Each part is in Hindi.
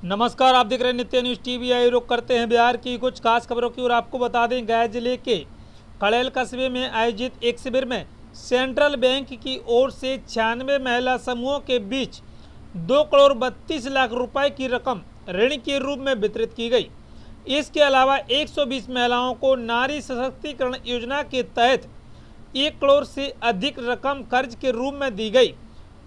नमस्कार, आप देख रहे हैं नित्य न्यूज़ टीवी। आई रुख करते हैं बिहार की कुछ खास खबरों की और आपको बता दें गया जिले के कड़ैल कस्बे में आयोजित एक शिविर में सेंट्रल बैंक की ओर से 96 महिला समूहों के बीच 2 करोड़ 32 लाख रुपए की रकम ऋण के रूप में वितरित की गई। इसके अलावा 120 महिलाओं को नारी सशक्तिकरण योजना के तहत 1 करोड़ से अधिक रकम कर्ज के रूप में दी गई।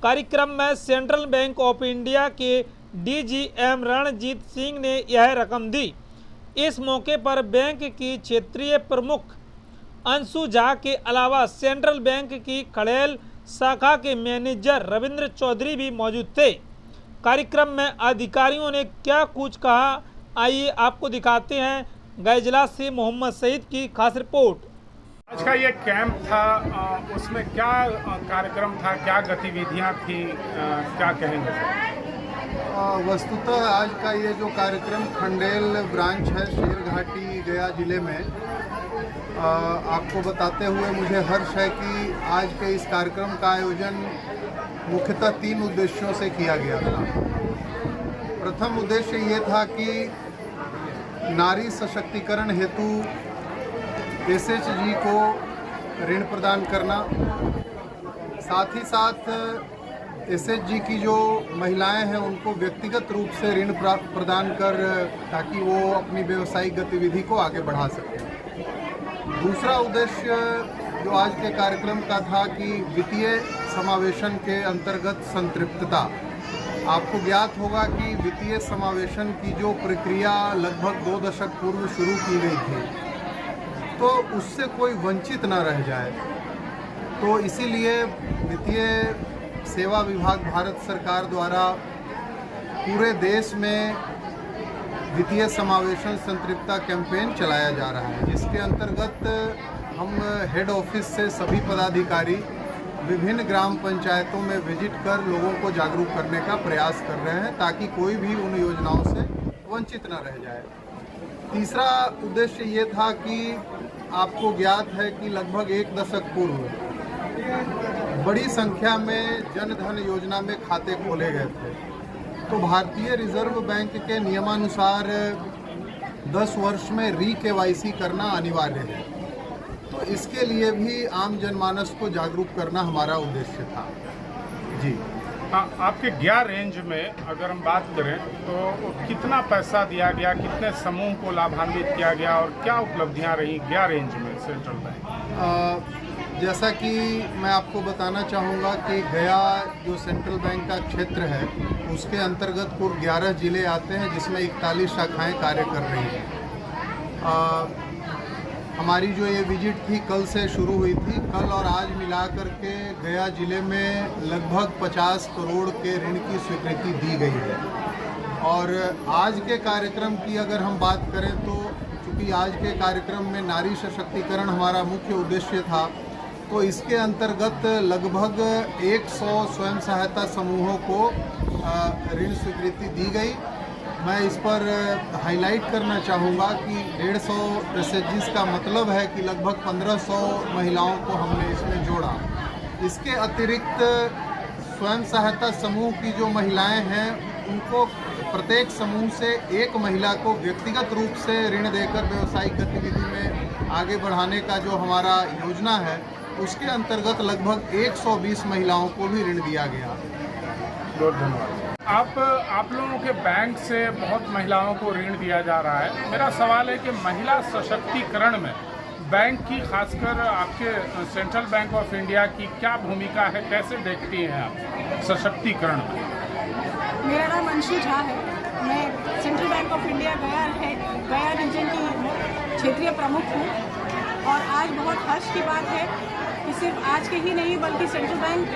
कार्यक्रम में सेंट्रल बैंक ऑफ इंडिया के DGM रणजीत सिंह ने यह रकम दी। इस मौके पर बैंक की क्षेत्रीय प्रमुख अंशु झा के अलावा सेंट्रल बैंक की कड़ैल शाखा के मैनेजर रविंद्र चौधरी भी मौजूद थे। कार्यक्रम में अधिकारियों ने क्या कुछ कहा, आइए आपको दिखाते हैं गया जिला से मोहम्मद सईद की खास रिपोर्ट। आज का ये कैंप था, उसमें क्या कार्यक्रम था, क्या गतिविधियां थी, क्या कहेंगे? वस्तुतः आज का ये जो कार्यक्रम खंडेल ब्रांच है शेरघाटी गया जिले में, आपको बताते हुए मुझे हर्ष है कि आज के इस कार्यक्रम का आयोजन मुख्यतः 3 उद्देश्यों से किया गया था। प्रथम उद्देश्य ये था कि नारी सशक्तिकरण हेतु SHG को ऋण प्रदान करना, साथ ही साथ SHG की जो महिलाएं हैं उनको व्यक्तिगत रूप से ऋण प्रदान कर ताकि वो अपनी व्यवसायिक गतिविधि को आगे बढ़ा सकें। दूसरा उद्देश्य जो आज के कार्यक्रम का था कि वित्तीय समावेशन के अंतर्गत संतृप्तता। आपको ज्ञात होगा कि वित्तीय समावेशन की जो प्रक्रिया लगभग 2 दशक पूर्व शुरू की गई थी, तो उससे कोई वंचित न रह जाए, तो इसीलिए वित्तीय सेवा विभाग भारत सरकार द्वारा पूरे देश में वित्तीय समावेशन संतृप्तता कैंपेन चलाया जा रहा है, जिसके अंतर्गत हम हेड ऑफिस से सभी पदाधिकारी विभिन्न ग्राम पंचायतों में विजिट कर लोगों को जागरूक करने का प्रयास कर रहे हैं ताकि कोई भी उन योजनाओं से वंचित न रह जाए। तीसरा उद्देश्य ये था कि आपको ज्ञात है कि लगभग 1 दशक पूर्व बड़ी संख्या में जन धन योजना में खाते खोले गए थे, तो भारतीय रिजर्व बैंक के नियमानुसार 10 वर्ष में KYC करना अनिवार्य है, तो इसके लिए भी आम जनमानस को जागरूक करना हमारा उद्देश्य था। जी आपके गया रेंज में अगर हम बात करें तो कितना पैसा दिया गया, कितने समूह को लाभान्वित किया गया और क्या उपलब्धियां रही गया रेंज में सेंट्रल बैंक? जैसा कि मैं आपको बताना चाहूँगा कि गया जो सेंट्रल बैंक का क्षेत्र है उसके अंतर्गत कुल 11 ज़िले आते हैं, जिसमें 41 शाखाएं कार्य कर रही हैं। हमारी जो ये विजिट थी कल से शुरू हुई थी। कल और आज मिला करके गया ज़िले में लगभग 50 करोड़ के ऋण की स्वीकृति दी गई है। और आज के कार्यक्रम की अगर हम बात करें तो चूँकि आज के कार्यक्रम में नारी सशक्तिकरण हमारा मुख्य उद्देश्य था, तो इसके अंतर्गत लगभग 100 स्वयं सहायता समूहों को ऋण स्वीकृति दी गई। मैं इस पर हाईलाइट करना चाहूँगा कि 150 SHGs का मतलब है कि लगभग 1500 महिलाओं को हमने इसमें जोड़ा। इसके अतिरिक्त स्वयं सहायता समूह की जो महिलाएं हैं उनको प्रत्येक समूह से एक महिला को व्यक्तिगत रूप से ऋण देकर व्यावसायिक गतिविधि में आगे बढ़ाने का जो हमारा योजना है उसके अंतर्गत लगभग 120 महिलाओं को भी ऋण दिया गया। बहुत धन्यवाद। आप लोगों के बैंक से बहुत महिलाओं को ऋण दिया जा रहा है। मेरा सवाल है कि महिला सशक्तिकरण में बैंक की, खासकर आपके सेंट्रल बैंक ऑफ इंडिया की क्या भूमिका है, कैसे देखती हैं आप सशक्तिकरण में? मेरा नाम अंशु झा है। मैं सेंट्रल बैंक ऑफ इंडिया गया रीजन की क्षेत्रीय प्रमुख हूँ और आज बहुत हर्ष की बात है कि सिर्फ आज के ही नहीं बल्कि सेंट्रल बैंक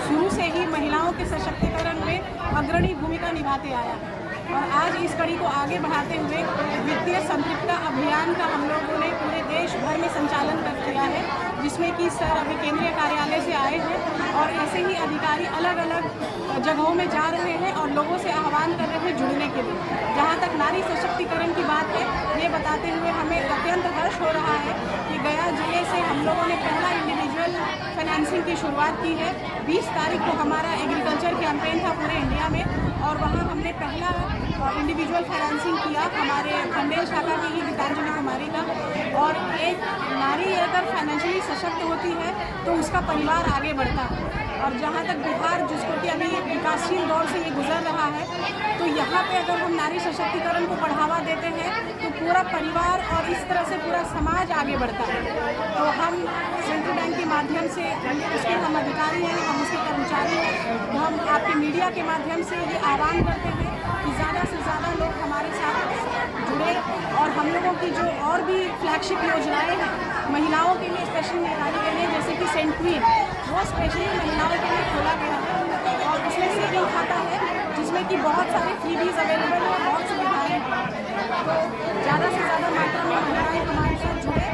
शुरू से ही महिलाओं के सशक्तिकरण में अग्रणी भूमिका निभाते आया है। और आज इस कड़ी को आगे बढ़ाते हुए वित्तीय संतृप्तता अभियान का हम लोगों ने पूरे देश भर में संचालन कर किया है, जिसमें कि सर अभी केंद्रीय कार्यालय से आए हैं और ऐसे ही अधिकारी अलग अलग जगहों में जा रहे हैं और लोगों से आह्वान कर रहे हैं जुड़ने के लिए। जहाँ तक नारी सशक्तिकरण की बात है, ये बताते हुए हमें अत्यंत हर्ष हो रहा है कि गया जिले से हम लोगों ने पहला इंडिविजुअल फाइनेंसिंग की शुरुआत की है। 20 तारीख को हमारा एग्रीकल्चर कैंपेन था पूरे इंडिया में, और वहाँ हमने पहला इंडिविजुअल फाइनेंसिंग किया हमारे खंडेल शाखा की ही गीतांजलि कुमारी का। और एक नारी अगर फाइनेंशियली सशक्त होती है तो उसका परिवार आगे बढ़ता है। और जहाँ तक बिहार, जिसको कि अभी विकासशील दौर से ये गुजर रहा है, तो यहाँ पे अगर हम नारी सशक्तिकरण को बढ़ावा देते हैं तो पूरा परिवार और इस तरह से पूरा समाज आगे बढ़ता है। तो हम सेंट्रल बैंक के माध्यम से, उसके हम अधिकारी हैं, हम उसके कर्मचारी हैं, तो हम आपके मीडिया के माध्यम से ये आह्वान करते हैं कि ज़्यादा से ज़्यादा लोग हमारे साथ जुड़े। और हम लोगों की जो और भी फ्लैगशिप योजनाएँ हैं महिलाओं के लिए, स्पेशल निगरानी के लिए, जैसे कि सेंट क्वीन, वो स्पेशली महिलाओं के लिए खोला गया है। और उसमें सेविंग खाता है जिसमें कि बहुत सारे फ्रीबीज अवेलेबल है और बहुत सुविधाएँ हैं। तो ज़्यादा से ज़्यादा मात्रा में महिलाएँ हमारे साथ जुड़े